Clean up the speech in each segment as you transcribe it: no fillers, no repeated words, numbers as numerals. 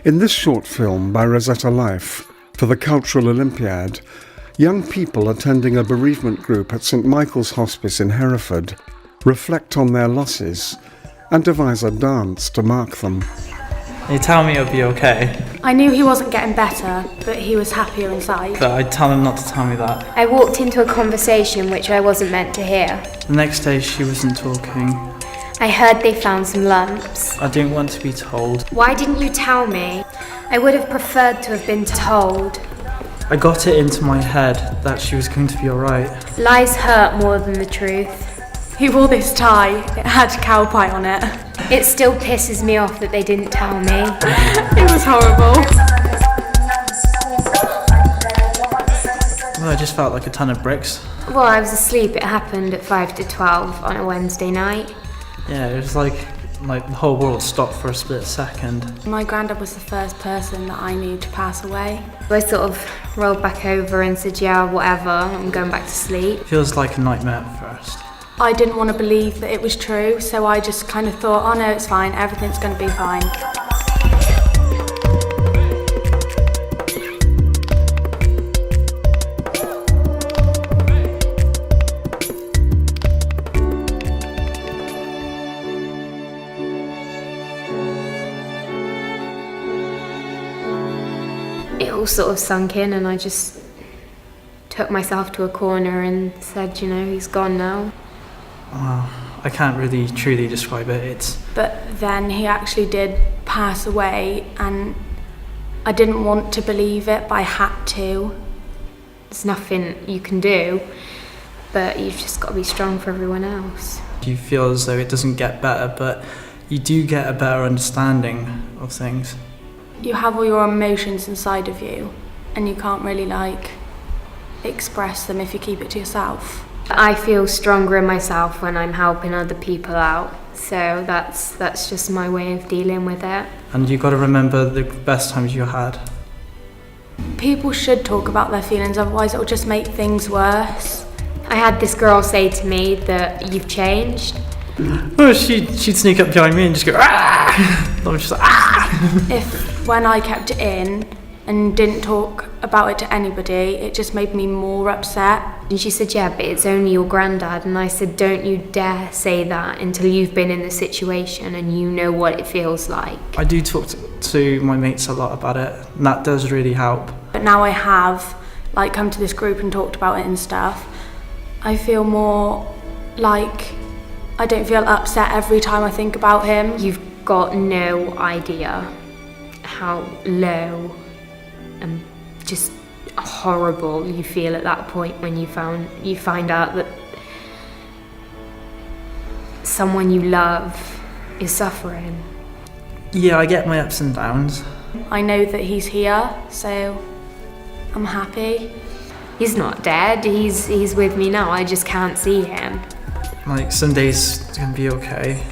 In this short film by Rosetta Life for the Cultural Olympiad, young people attending a bereavement group at St Michael's Hospice in Hereford reflect on their losses and devise a dance to mark them. You tell me it'll be okay. I knew he wasn't getting better, but he was happier inside. But I'd tell him not to tell me that. I walked into a conversation which I wasn't meant to hear. The next day she wasn't talking. I heard they found some lumps. I didn't want to be told. Why didn't you tell me? I would have preferred to have been told. I got it into my head that she was going to be alright. Lies hurt more than the truth. He wore this tie, it had cow pie on it. It still pisses me off that they didn't tell me. It was horrible. Well, I just felt like a ton of bricks. Well, I was asleep. It happened at 5 to 12 on a Wednesday night. Yeah, it was like the whole world stopped for a split second. My granddad was the first person that I knew to pass away. I sort of rolled back over and said, yeah, whatever, I'm going back to sleep. It feels like a nightmare at first. I didn't want to believe that it was true, so I just kind of thought, oh no, it's fine, everything's going to be fine. It all sort of sunk in and I just took myself to a corner and said, you know, he's gone now. Well, I can't really truly describe it. But then he actually did pass away and I didn't want to believe it, but I had to. There's nothing you can do, but you've just got to be strong for everyone else. You feel as though it doesn't get better, but you do get a better understanding of things. You have all your emotions inside of you and you can't really express them if you keep it to yourself. I feel stronger in myself when I'm helping other people out, so that's just my way of dealing with it. And you've got to remember the best times you had. People should talk about their feelings, otherwise it'll just make things worse. I had this girl say to me that you've changed. Oh, she'd sneak up behind me and just go, ah! I was just like, ah! If when I kept it in and didn't talk about it to anybody, it just made me more upset. And she said, yeah, but it's only your granddad. And I said, don't you dare say that until you've been in the situation and you know what it feels like. I do talk to my mates a lot about it, and that does really help. But now I have come to this group and talked about it and stuff, I feel more like I don't feel upset every time I think about him. You've got no idea how low and just horrible you feel at that point when you find out that someone you love is suffering. Yeah, I get my ups and downs. I know that he's here, so I'm happy. He's not dead, he's with me now, I just can't see him. Some days it's gonna be okay.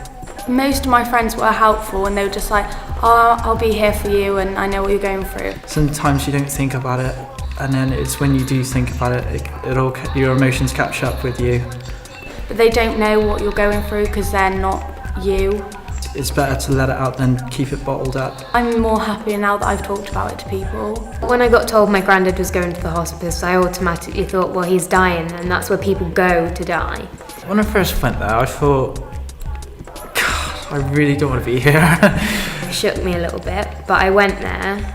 Most of my friends were helpful and they were just like, oh, I'll be here for you and I know what you're going through. Sometimes you don't think about it, and then it's when you do think about it, your emotions catch up with you. But they don't know what you're going through because they're not you. It's better to let it out than keep it bottled up. I'm more happier now that I've talked about it to people. When I got told my granddad was going to the hospice, I automatically thought, well, he's dying, and that's where people go to die. When I first went there, I thought, God, I really don't want to be here. It shook me a little bit, but I went there,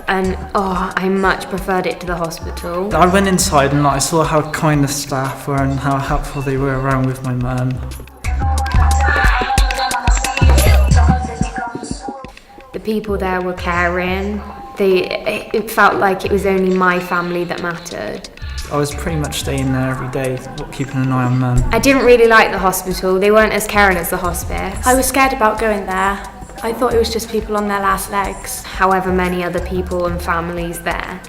and I much preferred it to the hospital. I went inside and I saw how kind the staff were and how helpful they were around with my mum. The people there were caring. It felt like it was only my family that mattered. I was pretty much staying there every day, keeping an eye on Mum. I didn't really like the hospital. They weren't as caring as the hospice. I was scared about going there. I thought it was just people on their last legs. However many other people and families there,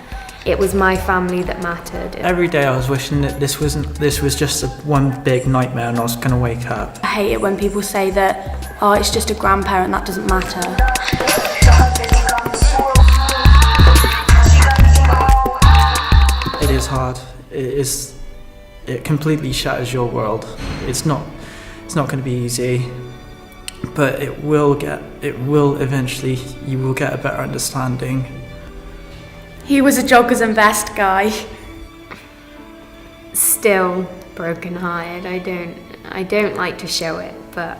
it was my family that mattered. Every day I was wishing that this was just one big nightmare and I was going to wake up. I hate it when people say that, oh, it's just a grandparent, that doesn't matter. It is hard. It completely shatters your world. It's not going to be easy, but it will eventually, you will get a better understanding. He was a joggers and vest guy. Still broken-hearted. I don't like to show it, but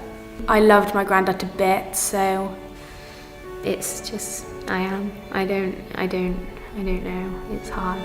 I loved my granddad to bits, so it's just I don't know. It's hard.